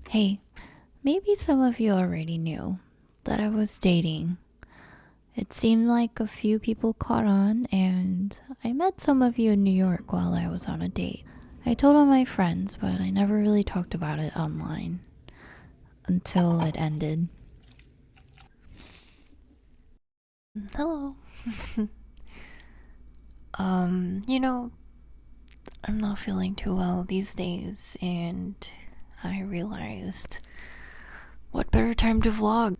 Hey, maybe some of you already knew that I was dating. It seemed like a few people caught on, and I met some of you in New York while I was on a date. I told all my friends, but I never really talked about it online until it ended. Hello. you know, I'm not feeling too well these days, and I realized what better time to vlog?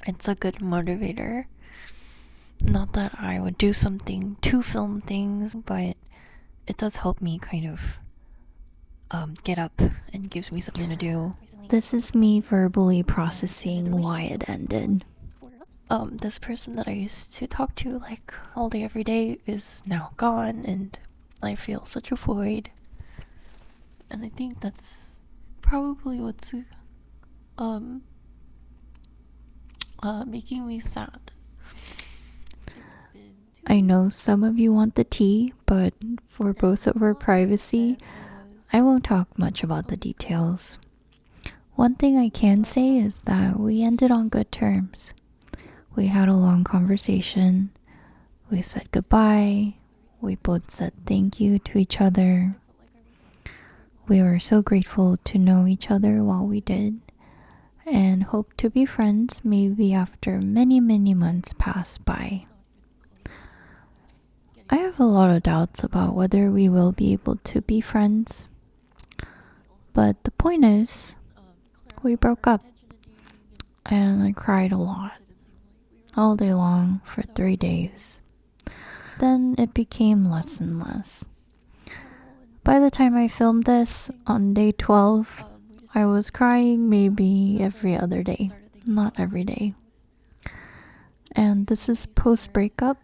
It's a good motivator. Not that I would do something to film things, but it does help me kind of get up and gives me something to do. This is me verbally processing why it ended. This person that I used to talk to like all day every day is now gone, and I feel such a void. And I think that's probably what's making me sad. I know some of you want the tea, but for both of our privacy, I won't talk much about the details. One thing I can say is that we ended on good terms. We had a long conversation. We said goodbye. We both said thank you to each other. We were so grateful to know each other while we did, and hope to be friends maybe after many, many months pass by. I have a lot of doubts about whether we will be able to be friends, but the point is, we broke up, and I cried a lot, all day long for 3 days. Then it became less and less. By the time I filmed this, on day 12, I was crying maybe every other day, not every day. And this is post-breakup,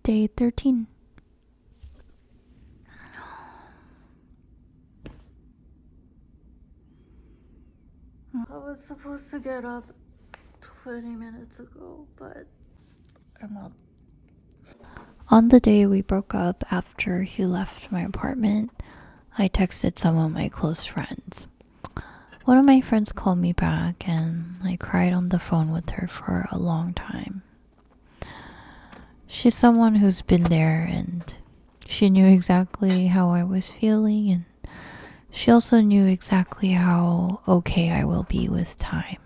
day 13. I was supposed to get up 20 minutes ago, but I'm up. On the day we broke up, after he left my apartment, I texted some of my close friends. One of my friends called me back, and I cried on the phone with her for a long time. She's someone who's been there, and she knew exactly how I was feeling, and she also knew exactly how okay I will be with time.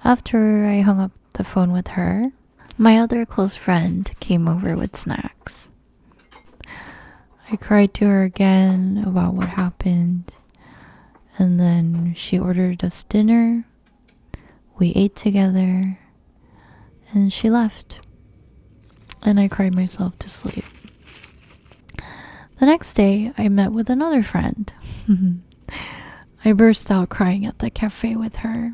After I hung up the phone with her, my other close friend came over with snacks. I cried to her again about what happened, and then she ordered us dinner. We ate together, and she left. And I cried myself to sleep. The next day, I met with another friend. I burst out crying at the cafe with her.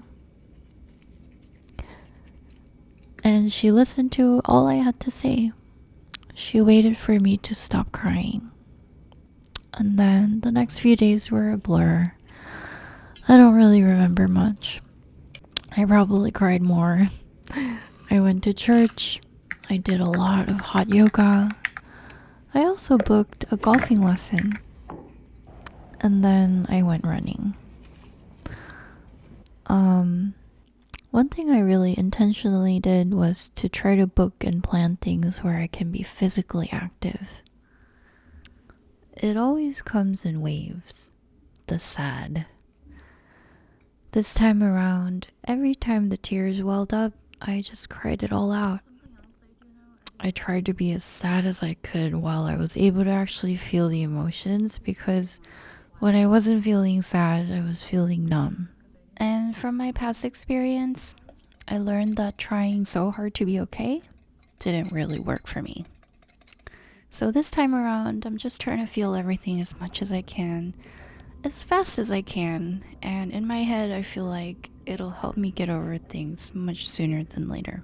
And she listened to all I had to say. She waited for me to stop crying. And then the next few days were a blur. I don't really remember much. I probably cried more. I went to church. I did a lot of hot yoga. I also booked a golfing lesson. And then I went running. One thing I really intentionally did was to try to book and plan things where I can be physically active. It always comes in waves, the sad. This time around, every time the tears welled up, I just cried it all out. I tried to be as sad as I could while I was able to actually feel the emotions, because when I wasn't feeling sad, I was feeling numb. And from my past experience, I learned that trying so hard to be okay didn't really work for me. So this time around, I'm just trying to feel everything as much as I can, as fast as I can, and in my head, I feel like it'll help me get over things much sooner than later.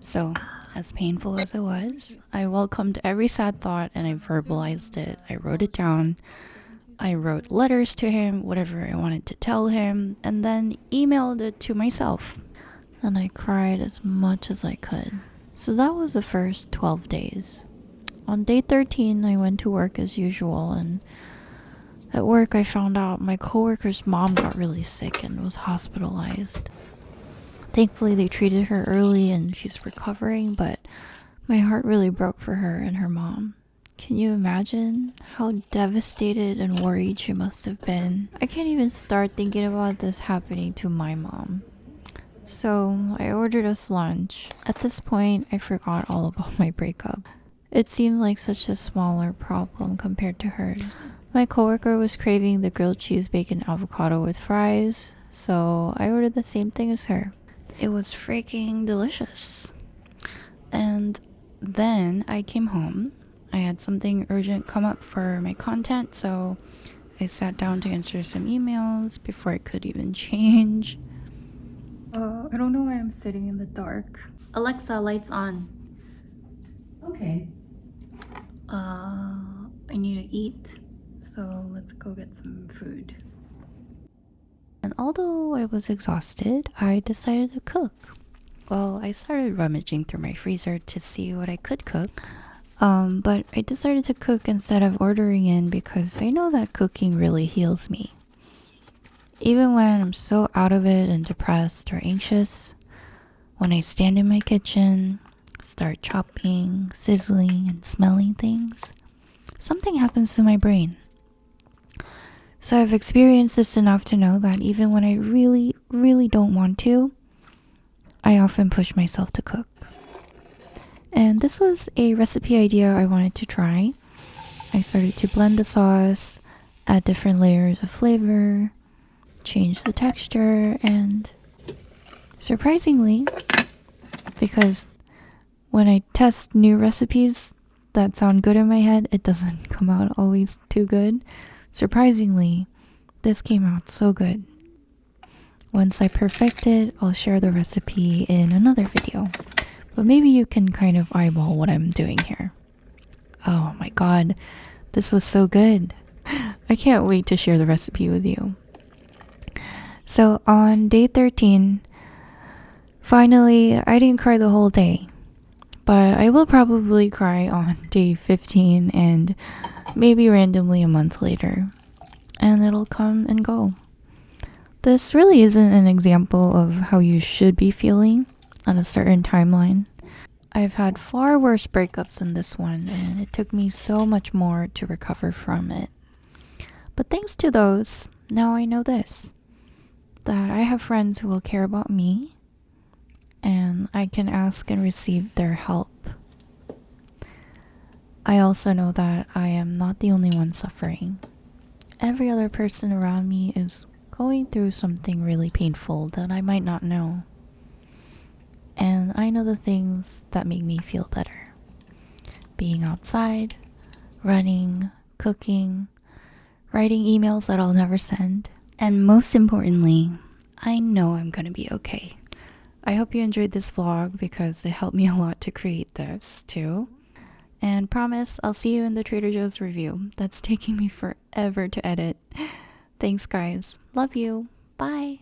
So, as painful as it was, I welcomed every sad thought and I verbalized it. I wrote it down. I wrote letters to him, whatever I wanted to tell him, and then emailed it to myself. And I cried as much as I could. So that was the first 12 days. On day 13, I went to work as usual, and At work, I found out my coworker's mom got really sick and was hospitalized. Thankfully, they treated her early and she's recovering, but my heart really broke for her and her mom. Can you imagine how devastated and worried she must have been? I can't even start thinking about this happening to my mom. So I ordered us lunch. At this point, I forgot all about my breakup. It seemed like such a smaller problem compared to hers. My coworker was craving the grilled cheese bacon avocado with fries, so I ordered the same thing as her. It was freaking delicious. And then I came home. I had something urgent come up for my content, so I sat down to answer some emails before I could even change. I don't know why I'm sitting in the dark. Alexa, lights on. Okay. I need to eat, so let's go get some food. And although I was exhausted, I decided to cook. Well, I started rummaging through my freezer to see what I could cook. But I decided to cook instead of ordering in because I know that cooking really heals me. Even when I'm so out of it and depressed or anxious, when I stand in my kitchen, start chopping, sizzling, and smelling things, something happens to my brain. So I've experienced this enough to know that even when I really, really don't want to, I often push myself to cook. And this was a recipe idea I wanted to try. I started to blend the sauce, add different layers of flavor, change the texture, and surprisingly, because when I test new recipes that sound good in my head, it doesn't come out always too good. Surprisingly, this came out so good. Once I perfect it, I'll share the recipe in another video. But maybe you can kind of eyeball what I'm doing here. Oh my god, this was so good. I can't wait to share the recipe with you. So on day 13, finally, I didn't cry the whole day. But I will probably cry on day 15 and maybe randomly a month later. And it'll come and go. This really isn't an example of how you should be feeling on a certain timeline. I've had far worse breakups than this one, and it took me so much more to recover from it. But thanks to those, now I know this, that I have friends who will care about me, and I can ask and receive their help. I also know that I am not the only one suffering. Every other person around me is going through something really painful that I might not know. And I know the things that make me feel better. Being outside, running, cooking, writing emails that I'll never send. And most importantly, I know I'm gonna be okay. I hope you enjoyed this vlog because it helped me a lot to create this too. And promise, I'll see you in the Trader Joe's review. That's taking me forever to edit. Thanks guys. Love you. Bye.